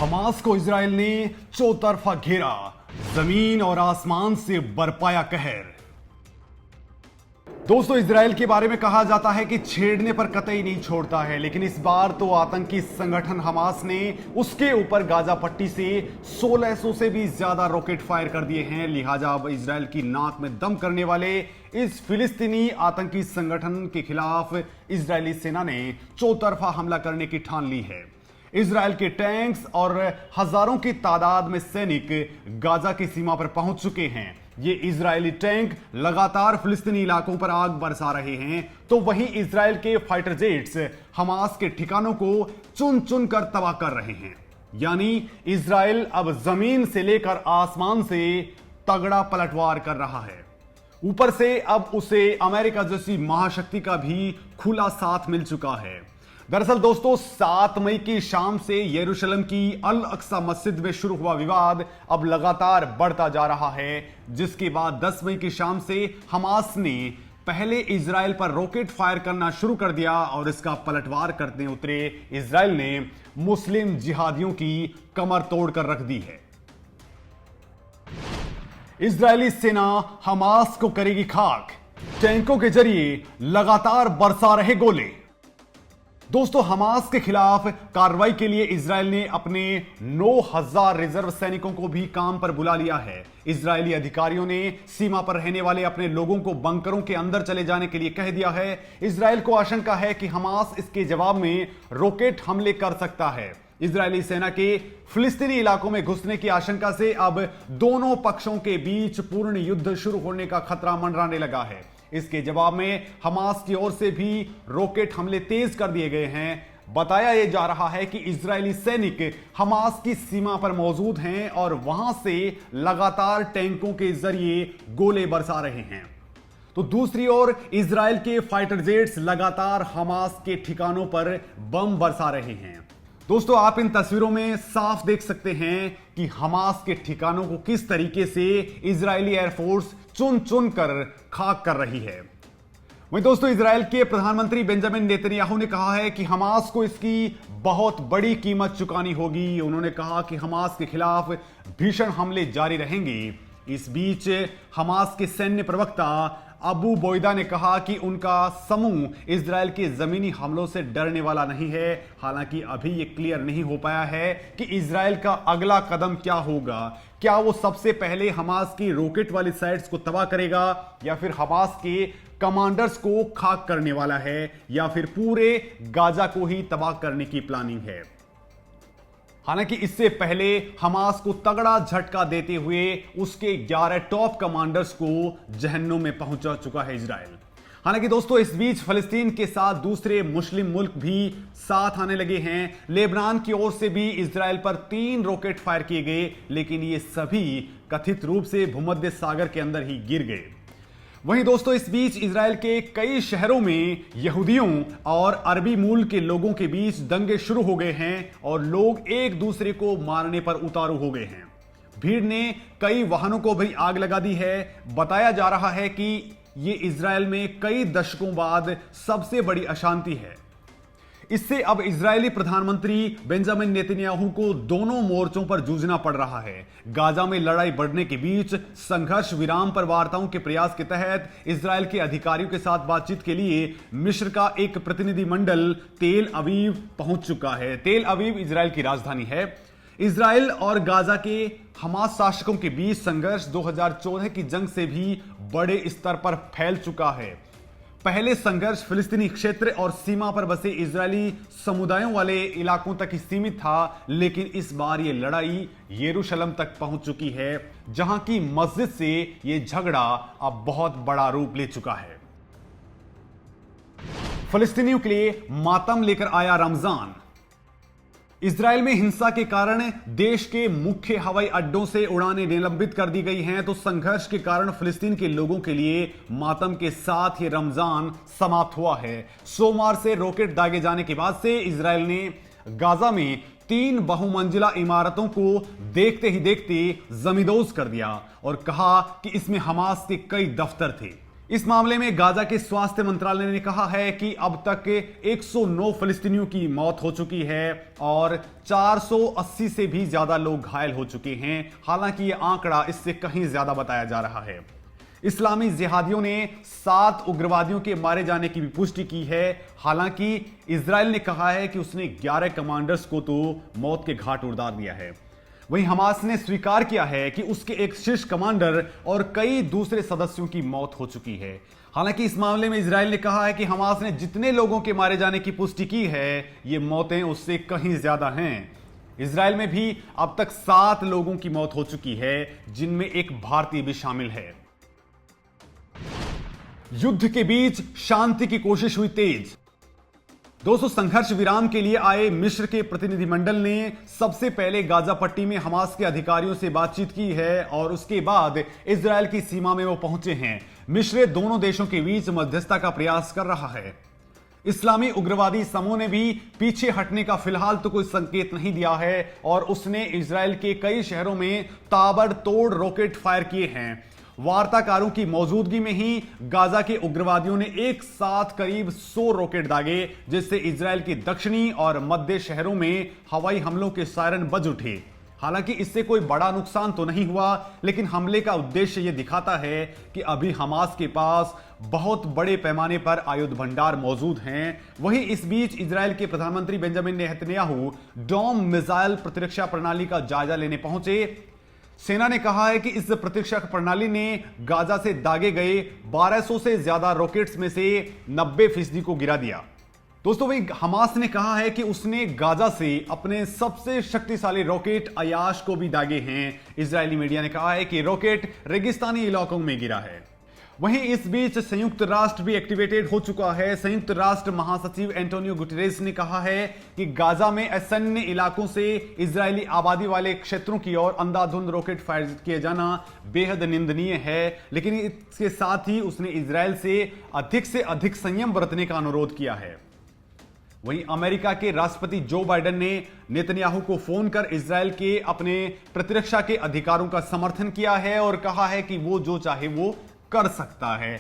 Hamas को Israel ने चौतरफा घेरा, जमीन और आसमान से बरपाया कहर। दोस्तों, इजराइल के बारे में कहा जाता है कि छेड़ने पर कतई नहीं छोड़ता है, लेकिन इस बार तो आतंकी संगठन हमास ने उसके ऊपर गाजा पट्टी से 1600 से भी ज्यादा रॉकेट फायर कर दिए हैं। लिहाजा अब इजराइल की नाक में दम करने वाले इस फिलिस्तीनी आतंकी संगठन के खिलाफ इजरायली सेना ने चौतरफा हमला करने की ठान ली है। इजराइल के टैंक्स और हजारों की तादाद में सैनिक गाजा की सीमा पर पहुंच चुके हैं। ये इजरायली टैंक लगातार फिलिस्तीनी इलाकों पर आग बरसा रहे हैं, तो वहीं इजराइल के फाइटर जेट्स हमास के ठिकानों को चुन चुन कर तबाह कर रहे हैं। यानी इजराइल अब जमीन से लेकर आसमान से तगड़ा पलटवार कर रहा है। ऊपर से अब उसे अमेरिका जैसी महाशक्ति का भी खुला साथ मिल चुका है। दरअसल दोस्तों, 7 मई की शाम से यरूशलेम की अल अक्सा मस्जिद में शुरू हुआ विवाद अब लगातार बढ़ता जा रहा है, जिसके बाद 10 मई की शाम से हमास ने पहले इजराइल पर रॉकेट फायर करना शुरू कर दिया और इसका पलटवार करने उतरे इजराइल ने मुस्लिम जिहादियों की कमर तोड़कर रख दी है। इजरायली सेना हमास को करेगी खाक, टैंकों के जरिए लगातार बरसा रहे गोले। दोस्तों, हमास के खिलाफ कार्रवाई के लिए इजराइल ने अपने 9000 रिजर्व सैनिकों को भी काम पर बुला लिया है। इजरायली अधिकारियों ने सीमा पर रहने वाले अपने लोगों को बंकरों के अंदर चले जाने के लिए कह दिया है। इजराइल को आशंका है कि हमास इसके जवाब में रॉकेट हमले कर सकता है। इजरायली सेना के फिलिस्तीनी इलाकों में घुसने की आशंका से अब दोनों पक्षों के बीच पूर्ण युद्ध शुरू होने का खतरा मंडराने लगा है। इसके जवाब में हमास की ओर से भी रॉकेट हमले तेज कर दिए गए हैं। बताया यह जा रहा है कि इजरायली सैनिक हमास की सीमा पर मौजूद हैं और वहां से लगातार टैंकों के जरिए गोले बरसा रहे हैं। तो दूसरी ओर इजराइल के फाइटर जेट्स लगातार हमास के ठिकानों पर बम बरसा रहे हैं। दोस्तों, आप इन तस्वीरों में साफ देख सकते हैं कि हमास के ठिकानों को किस तरीके से इजरायली एयरफोर्स चुन चुन कर खाक कर रही है। वहीं दोस्तों, इजराइल के प्रधानमंत्री बेंजामिन नेतन्याहू ने कहा है कि हमास को इसकी बहुत बड़ी कीमत चुकानी होगी। उन्होंने कहा कि हमास के खिलाफ भीषण हमले जारी रहेंगे। इस बीच हमास के सैन्य प्रवक्ता अबू बोयदा ने कहा कि उनका समूह इजराइल के जमीनी हमलों से डरने वाला नहीं है। हालांकि अभी यह क्लियर नहीं हो पाया है कि इजराइल का अगला कदम क्या होगा। क्या वो सबसे पहले हमास की रॉकेट वाली साइट्स को तबाह करेगा, या फिर हमास के कमांडर्स को खाक करने वाला है, या फिर पूरे गाजा को ही तबाह करने की प्लानिंग है। हालांकि इससे पहले हमास को तगड़ा झटका देते हुए उसके 11 टॉप कमांडर्स को जहन्नुम में पहुंचा चुका है इजराइल। हालांकि दोस्तों, इस बीच फलस्तीन के साथ दूसरे मुस्लिम मुल्क भी साथ आने लगे हैं। लेबनान की ओर से भी इजराइल पर 3 रॉकेट फायर किए गए, लेकिन ये सभी कथित रूप से भूमध्य सागर के अंदर ही गिर गए। वहीं दोस्तों, इस बीच इजराइल के कई शहरों में यहूदियों और अरबी मूल के लोगों के बीच दंगे शुरू हो गए हैं और लोग एक दूसरे को मारने पर उतारू हो गए हैं। भीड़ ने कई वाहनों को भी आग लगा दी है। बताया जा रहा है कि ये इजराइल में कई दशकों बाद सबसे बड़ी अशांति है। इससे अब इजरायली प्रधानमंत्री बेंजामिन नेतन्याहू को दोनों मोर्चों पर जूझना पड़ रहा है। गाजा में लड़ाई बढ़ने के बीच संघर्ष विराम पर वार्ताओं के प्रयास के तहत इजरायल के अधिकारियों के साथ बातचीत के लिए मिस्र का एक प्रतिनिधिमंडल तेल अवीव पहुंच चुका है। तेल अवीव इजरायल की राजधानी है। इजरायल और गाजा के हमास शासकों के बीच संघर्ष 2014 की जंग से भी बड़े स्तर पर फैल चुका है। पहले संघर्ष फिलिस्तीनी क्षेत्र और सीमा पर बसे इजरायली समुदायों वाले इलाकों तक ही सीमित था, लेकिन इस बार यह लड़ाई यरूशलेम तक पहुंच चुकी है, जहां की मस्जिद से यह झगड़ा अब बहुत बड़ा रूप ले चुका है। फिलिस्तीनियों के लिए मातम लेकर आया रमजान। इजरायल में हिंसा के कारण देश के मुख्य हवाई अड्डों से उड़ानें निलंबित कर दी गई हैं, तो संघर्ष के कारण फिलिस्तीन के लोगों के लिए मातम के साथ ही रमजान समाप्त हुआ है। सोमवार से रॉकेट दागे जाने के बाद से इजरायल ने गाजा में 3 बहुमंजिला इमारतों को देखते ही देखते जमींदोज कर दिया और कहा कि इसमें हमास के कई दफ्तर थे। इस मामले में गाजा के स्वास्थ्य मंत्रालय ने कहा है कि अब तक 109 फिलिस्तीनियों की मौत हो चुकी है और 480 से भी ज्यादा लोग घायल हो चुके हैं। हालांकि यह आंकड़ा इससे कहीं ज्यादा बताया जा रहा है। इस्लामी जिहादियों ने 7 उग्रवादियों के मारे जाने की भी पुष्टि की है। हालांकि इजराइल ने कहा है कि उसने 11 कमांडर्स को तो मौत के घाट उतार दिया है। वहीं हमास ने स्वीकार किया है कि उसके एक शीर्ष कमांडर और कई दूसरे सदस्यों की मौत हो चुकी है। हालांकि इस मामले में इजराइल ने कहा है कि हमास ने जितने लोगों के मारे जाने की पुष्टि की है, ये मौतें उससे कहीं ज्यादा हैं। इजराइल में भी अब तक 7 लोगों की मौत हो चुकी है, जिनमें एक भारतीय भी शामिल है। युद्ध के बीच शांति की कोशिश हुई तेज। दोस्तों, संघर्ष विराम के लिए आए मिस्र के प्रतिनिधिमंडल ने सबसे पहले गाजा पट्टी में हमास के अधिकारियों से बातचीत की है और उसके बाद इजराइल की सीमा में वो पहुंचे हैं। मिस्र दोनों देशों के बीच मध्यस्थता का प्रयास कर रहा है। इस्लामी उग्रवादी समूह ने भी पीछे हटने का फिलहाल तो कोई संकेत नहीं दिया है और उसने इजराइल के कई शहरों में ताबड़तोड़ रॉकेट फायर किए हैं। वार्ताकारों की मौजूदगी में ही गाजा के उग्रवादियों ने एक साथ करीब 100 रॉकेट दागे, जिससे इजराइल के दक्षिणी और मध्य शहरों में हवाई हमलों के सायरन बज उठे। हालांकि इससे कोई बड़ा नुकसान तो नहीं हुआ, लेकिन हमले का उद्देश्य यह दिखाता है कि अभी हमास के पास बहुत बड़े पैमाने पर आयुध भंडार मौजूद हैं। वहीं इस बीच इजराइल के प्रधानमंत्री बेंजामिन नेतन्याहू डोम मिसाइल प्रतिरक्षा प्रणाली का जायजा लेने पहुंचे। सेना ने कहा है कि इस प्रतिरक्षा प्रणाली ने गाजा से दागे गए 1200 से ज्यादा रॉकेट्स में से 90% को गिरा दिया। दोस्तों, वही हमास ने कहा है कि उसने गाजा से अपने सबसे शक्तिशाली रॉकेट अयाश को भी दागे हैं। इजरायली मीडिया ने कहा है कि रॉकेट रेगिस्तानी इलाकों में गिरा है। वहीं इस बीच संयुक्त राष्ट्र भी एक्टिवेटेड हो चुका है। संयुक्त राष्ट्र महासचिव एंटोनियो गुटेरेस ने कहा है कि गाजा में असैन्य इलाकों से इजरायली आबादी वाले क्षेत्रों की ओर अंधाधुंध रॉकेट फायर किए जाना बेहद निंदनीय है, लेकिन इसके साथ ही उसने इजराइल से अधिक संयम बरतने का अनुरोध किया है। वहीं अमेरिका के राष्ट्रपति जो बाइडेन ने नेतन्याहू को फोन कर इजराइल के अपने प्रतिरक्षा के अधिकारों का समर्थन किया है और कहा है कि वो जो चाहे वो कर सकता है।